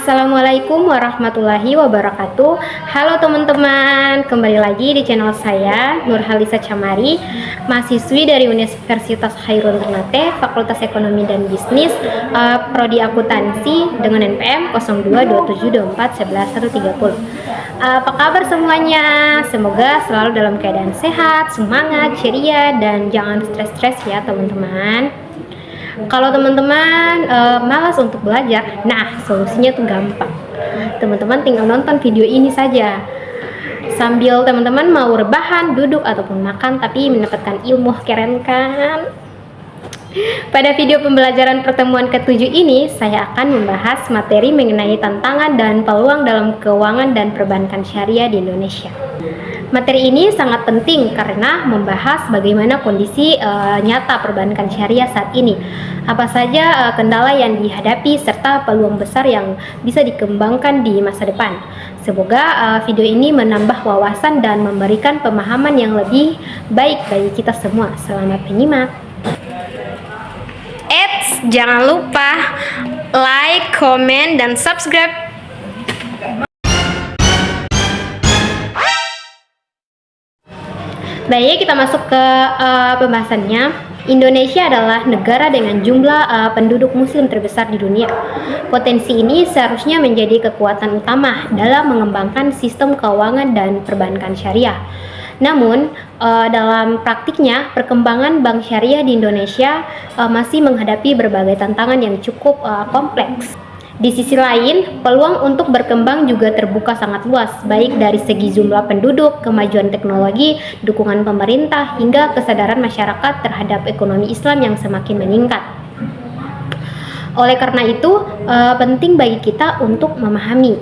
Assalamualaikum warahmatullahi wabarakatuh. Halo teman-teman, kembali lagi di channel saya Nurhalisa Chamari, mahasiswi dari Universitas Khairul Ternate, Fakultas Ekonomi dan Bisnis, Prodi Akuntansi dengan NPM 0227241130. Apa kabar semuanya? Semoga selalu dalam keadaan sehat, semangat, ceria, dan jangan stres-stres ya teman-teman. Kalau teman-teman malas untuk belajar, nah solusinya tuh gampang. Teman-teman tinggal nonton video ini saja. Sambil teman-teman mau rebahan, duduk ataupun makan tapi mendapatkan ilmu, keren kan? Pada video pembelajaran pertemuan ke-7 ini, saya akan membahas materi mengenai tantangan dan peluang dalam keuangan dan perbankan syariah di Indonesia. Materi ini sangat penting karena membahas bagaimana kondisi nyata perbankan syariah saat ini, apa saja kendala yang dihadapi serta peluang besar yang bisa dikembangkan di masa depan. Semoga video ini menambah wawasan dan memberikan pemahaman yang lebih baik bagi kita semua. Selamat menyimak. Jangan lupa like, komen, dan subscribe. Baik, kita masuk ke pembahasannya. Indonesia adalah negara dengan jumlah penduduk muslim terbesar di dunia. Potensi ini seharusnya menjadi kekuatan utama dalam mengembangkan sistem keuangan dan perbankan syariah. Namun, dalam praktiknya, perkembangan bank syariah di Indonesia masih menghadapi berbagai tantangan yang cukup kompleks. Di sisi lain, peluang untuk berkembang juga terbuka sangat luas, baik dari segi jumlah penduduk, kemajuan teknologi, dukungan pemerintah, hingga kesadaran masyarakat terhadap ekonomi Islam yang semakin meningkat. Oleh karena itu, penting bagi kita untuk memahami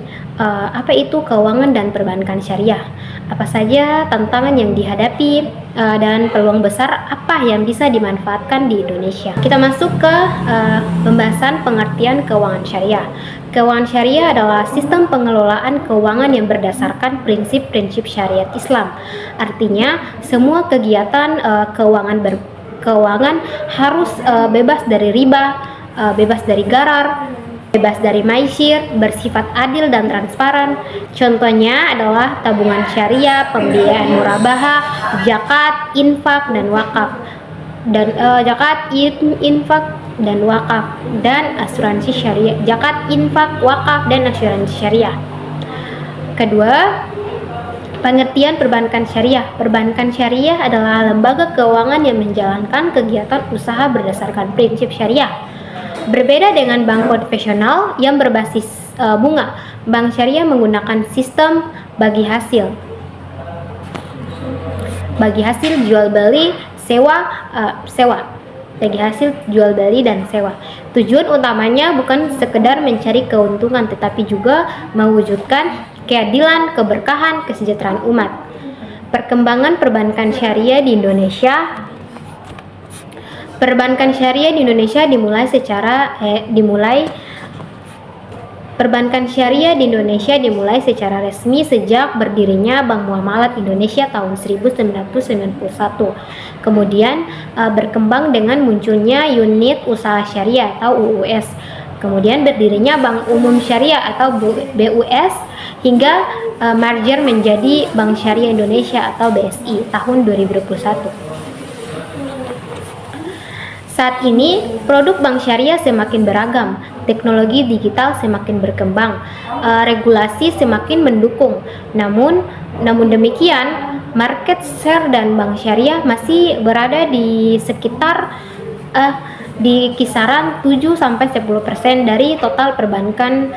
apa itu keuangan dan perbankan syariah, apa saja tantangan yang dihadapi, dan peluang besar apa yang bisa dimanfaatkan di Indonesia. Kita masuk ke pembahasan pengertian keuangan syariah. Keuangan syariah adalah sistem pengelolaan keuangan yang berdasarkan prinsip-prinsip syariat Islam. Artinya, semua kegiatan keuangan harus bebas dari riba, bebas dari gharar, bebas dari maisir, bersifat adil dan transparan. Contohnya adalah tabungan syariah, pembiayaan murabahah, zakat, infak dan wakaf, dan dan asuransi syariah. Zakat, infak, wakaf dan asuransi syariah. Kedua, pengertian perbankan syariah. Perbankan syariah adalah lembaga keuangan yang menjalankan kegiatan usaha berdasarkan prinsip syariah. Berbeda dengan bank konvensional yang berbasis bunga, bank syariah menggunakan sistem bagi hasil jual beli dan sewa. Tujuan utamanya bukan sekedar mencari keuntungan, tetapi juga mewujudkan keadilan, keberkahan, kesejahteraan umat. Perkembangan perbankan syariah di Indonesia. Perbankan syariah di Indonesia dimulai secara resmi sejak berdirinya Bank Muamalat Indonesia tahun 1991. Kemudian berkembang dengan munculnya unit usaha syariah atau UUS. Kemudian berdirinya Bank Umum Syariah atau BUS hingga merger menjadi Bank Syariah Indonesia atau BSI tahun 2021. Saat ini, produk bank syariah semakin beragam, teknologi digital semakin berkembang, regulasi semakin mendukung. Namun demikian, market share dan bank syariah masih berada di sekitar kisaran 7-10% dari total perbankan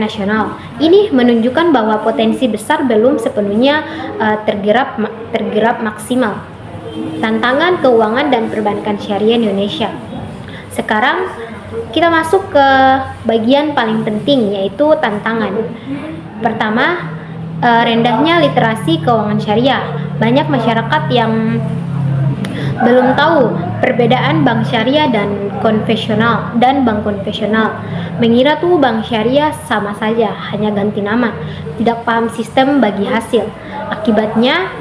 nasional. Ini menunjukkan bahwa potensi besar belum sepenuhnya tergerap maksimal. Tantangan keuangan dan perbankan syariah Indonesia. Sekarang kita masuk ke bagian paling penting, yaitu tantangan. Pertama, rendahnya literasi keuangan syariah. Banyak masyarakat yang belum tahu perbedaan bank syariah dan bank konvensional. Mengira tuh bank syariah sama saja, hanya ganti nama. Tidak paham sistem bagi hasil. Akibatnya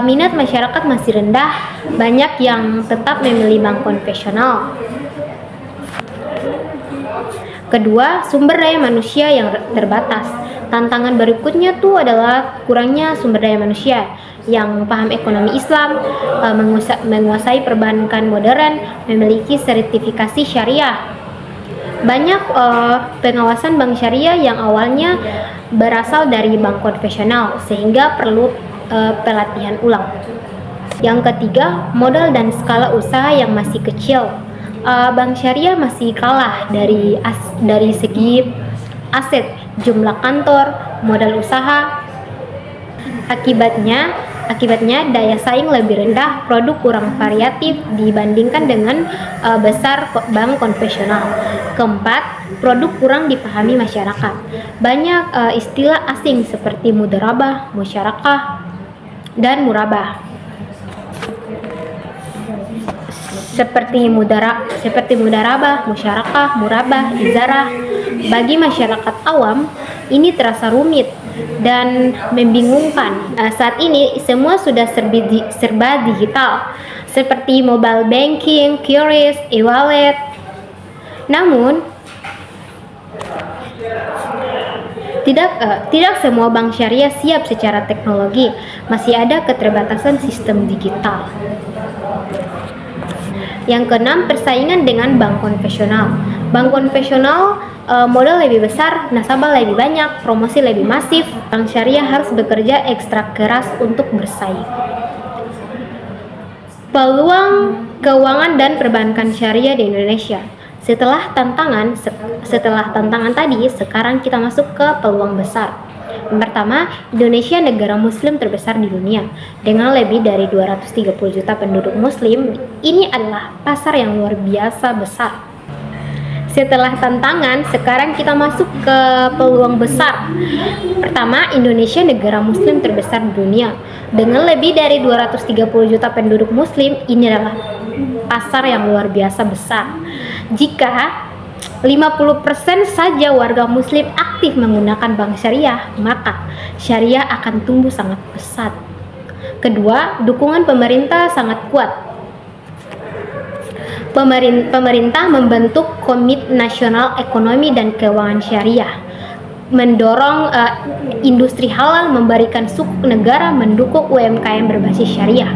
minat masyarakat masih rendah, banyak yang tetap memilih bank konvensional. Kedua, sumber daya manusia yang terbatas. Tantangan berikutnya tuh adalah kurangnya sumber daya manusia yang paham ekonomi Islam, menguasai perbankan modern, memiliki sertifikasi syariah. Banyak pengawasan bank syariah yang awalnya berasal dari bank konvensional sehingga perlu pelatihan ulang. Yang ketiga, modal dan skala usaha yang masih kecil. Bank syariah masih kalah dari segi aset, jumlah kantor, modal usaha. Akibatnya daya saing lebih rendah, produk kurang variatif dibandingkan dengan besar bank konvensional. Keempat, produk kurang dipahami masyarakat. Banyak istilah asing seperti mudharabah, musyarakah, dan murabah. Seperti mudharabah, musyarakah, murabah, ijarah. Bagi masyarakat awam, ini terasa rumit dan membingungkan. Saat ini semua sudah serba digital, seperti mobile banking, QRIS, e-wallet. Namun, tidak semua bank syariah siap secara teknologi. Masih ada keterbatasan sistem digital. Yang keenam, persaingan dengan bank konvensional. Bank konvensional modal lebih besar, nasabah lebih banyak, promosi lebih masif. Bank syariah harus bekerja ekstra keras untuk bersaing. Peluang keuangan dan perbankan syariah di Indonesia. Setelah tantangan tadi, sekarang kita masuk ke peluang besar. Yang pertama, Indonesia negara muslim terbesar di dunia. Dengan lebih dari 230 juta penduduk muslim, ini adalah pasar yang luar biasa besar. Setelah tantangan, sekarang kita masuk ke peluang besar. Pertama, Indonesia negara muslim terbesar di dunia. Dengan lebih dari 230 juta penduduk muslim, ini adalah pasar yang luar biasa besar. Jika 50% saja warga muslim aktif menggunakan bank syariah, maka syariah akan tumbuh sangat pesat. Kedua, dukungan pemerintah sangat kuat. Pemerintah membentuk Komite Nasional Ekonomi dan Keuangan Syariah, mendorong industri halal, memberikan sukuk negara, mendukung UMKM berbasis syariah.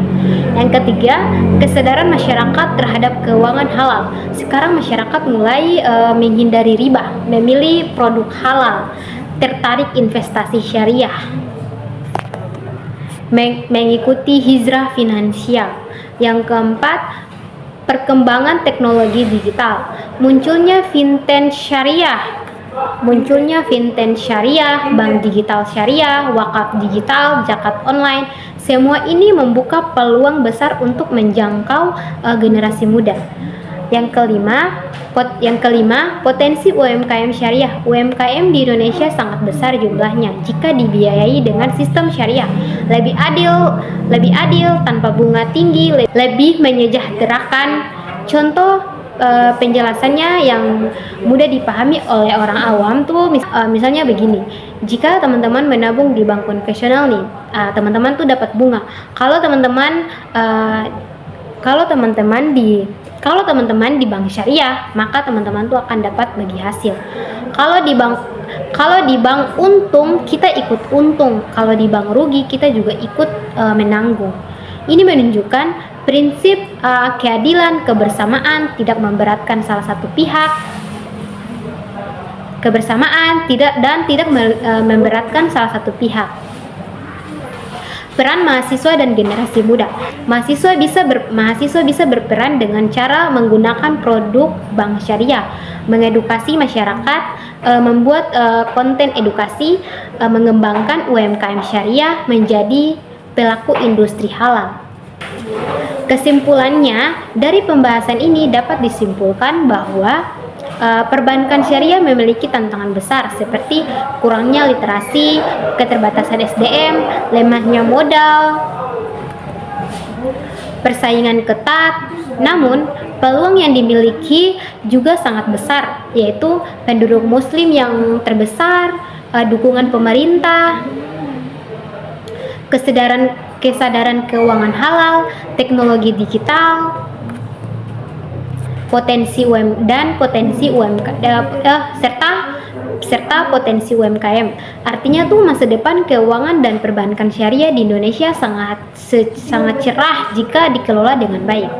Yang ketiga, kesadaran masyarakat terhadap keuangan halal. Sekarang masyarakat mulai menghindari riba, memilih produk halal, tertarik investasi syariah, mengikuti hijrah finansial. Yang keempat, perkembangan teknologi digital. Munculnya fintech syariah, bank digital syariah, wakaf digital, zakat online. Semua ini membuka peluang besar untuk menjangkau generasi muda. Yang kelima, potensi UMKM syariah. UMKM di Indonesia sangat besar jumlahnya jika dibiayai dengan sistem syariah. Lebih adil, tanpa bunga tinggi, lebih menyejahterakan. Contoh penjelasannya yang mudah dipahami oleh orang awam tuh misalnya begini. Jika teman-teman menabung di bank konvensional nih, teman-teman tuh dapat bunga. Kalau teman-teman di bank syariah, maka teman-teman tuh akan dapat bagi hasil. Kalau di bank untung, kita ikut untung. Kalau di bank rugi, kita juga ikut menanggung. Ini menunjukkan prinsip keadilan, kebersamaan, tidak memberatkan salah satu pihak, tidak memberatkan salah satu pihak. Peran mahasiswa dan generasi muda. Mahasiswa bisa berperan dengan cara menggunakan produk bank syariah, mengedukasi masyarakat, membuat konten edukasi, mengembangkan UMKM syariah menjadi pelaku industri halal. Kesimpulannya, dari pembahasan ini dapat disimpulkan bahwa perbankan syariah memiliki tantangan besar seperti kurangnya literasi, keterbatasan SDM, lemahnya modal, persaingan ketat. Namun, peluang yang dimiliki juga sangat besar, yaitu penduduk muslim yang terbesar, dukungan pemerintah, kesadaran keuangan halal, teknologi digital, potensi serta potensi UMKM. Artinya tuh masa depan keuangan dan perbankan syariah di Indonesia sangat cerah jika dikelola dengan baik.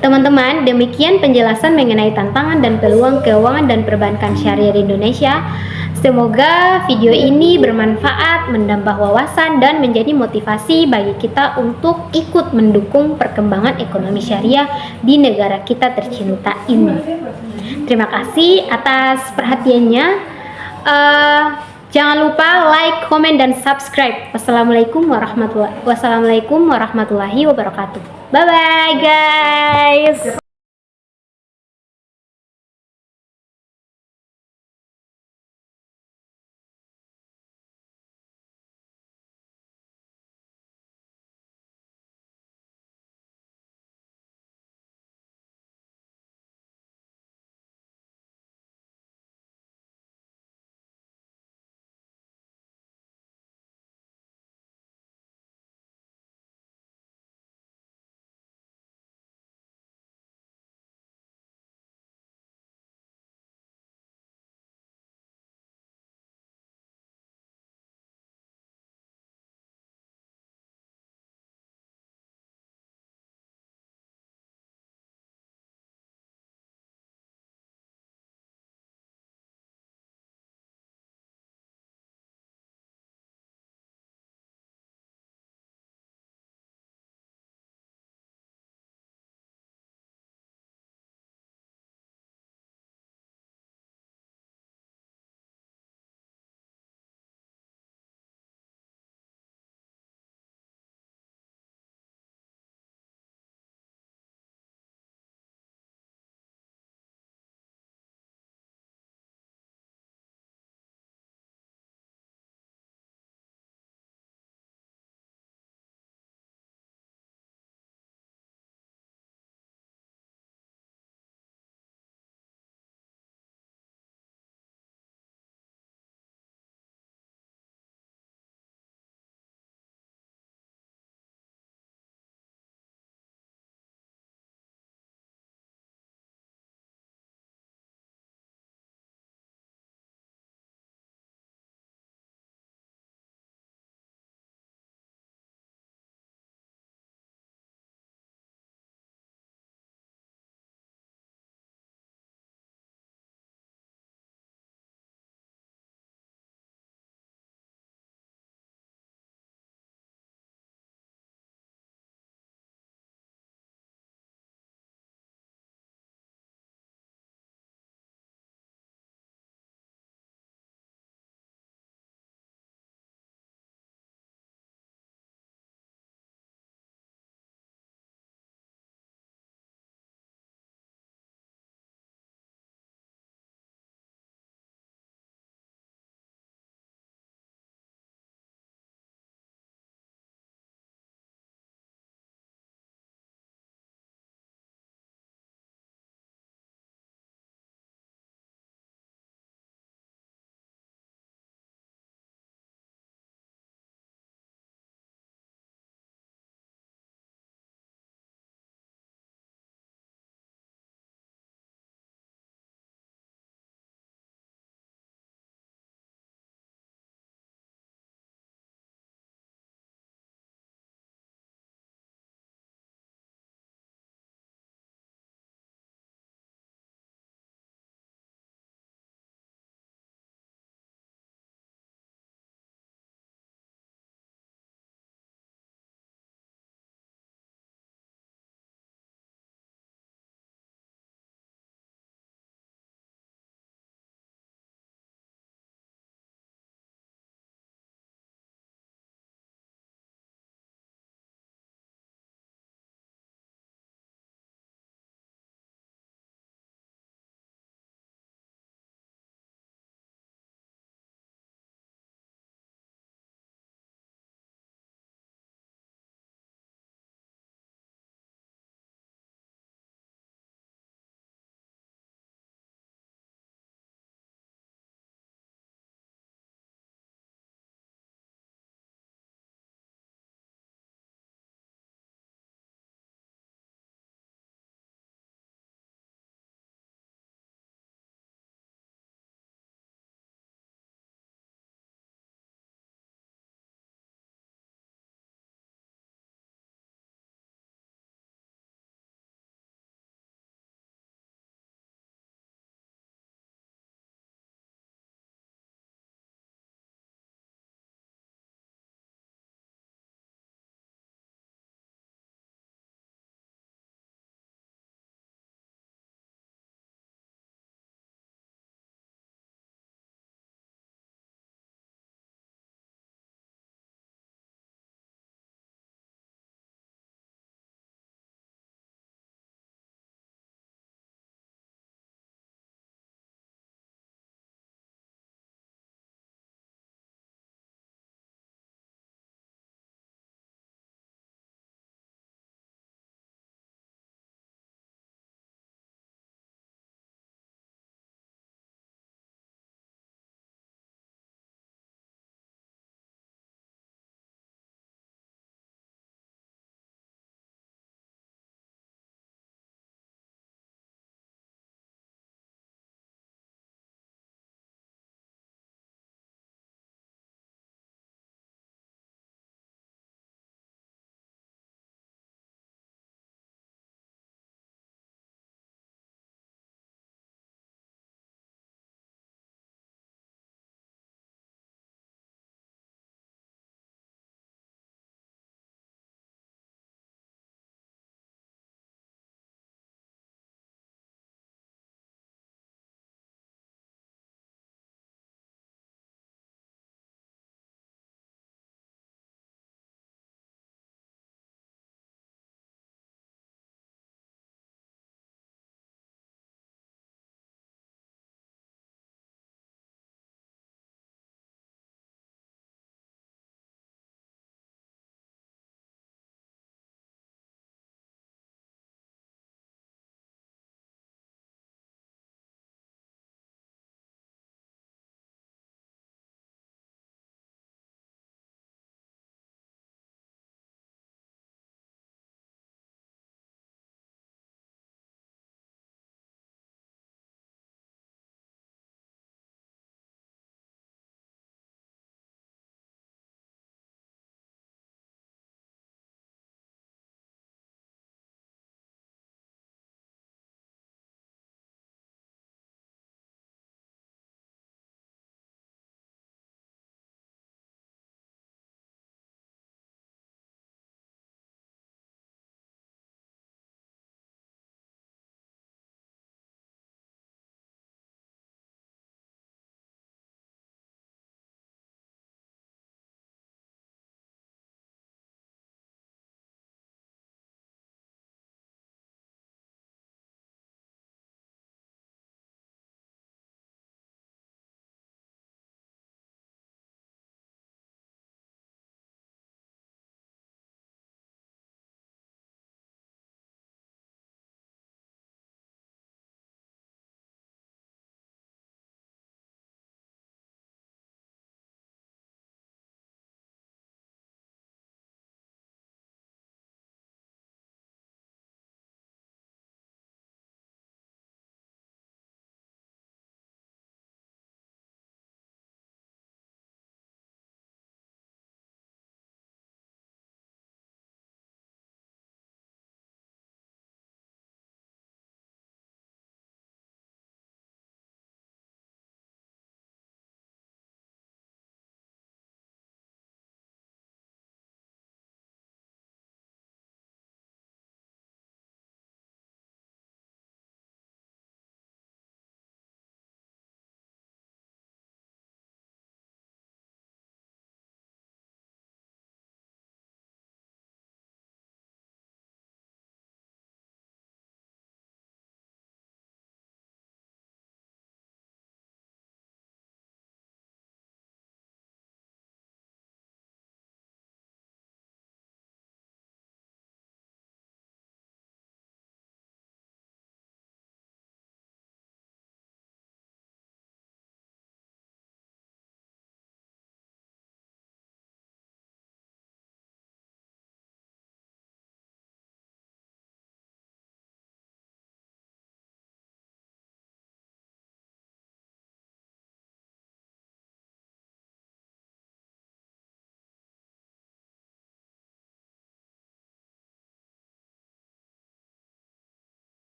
Teman-teman, demikian penjelasan mengenai tantangan dan peluang keuangan dan perbankan syariah di Indonesia. Semoga video ini bermanfaat, menambah wawasan, dan menjadi motivasi bagi kita untuk ikut mendukung perkembangan ekonomi syariah di negara kita tercinta ini. Terima kasih atas perhatiannya. Jangan lupa like, komen, dan subscribe. Wassalamualaikum warahmatullahi wabarakatuh. Bye bye guys.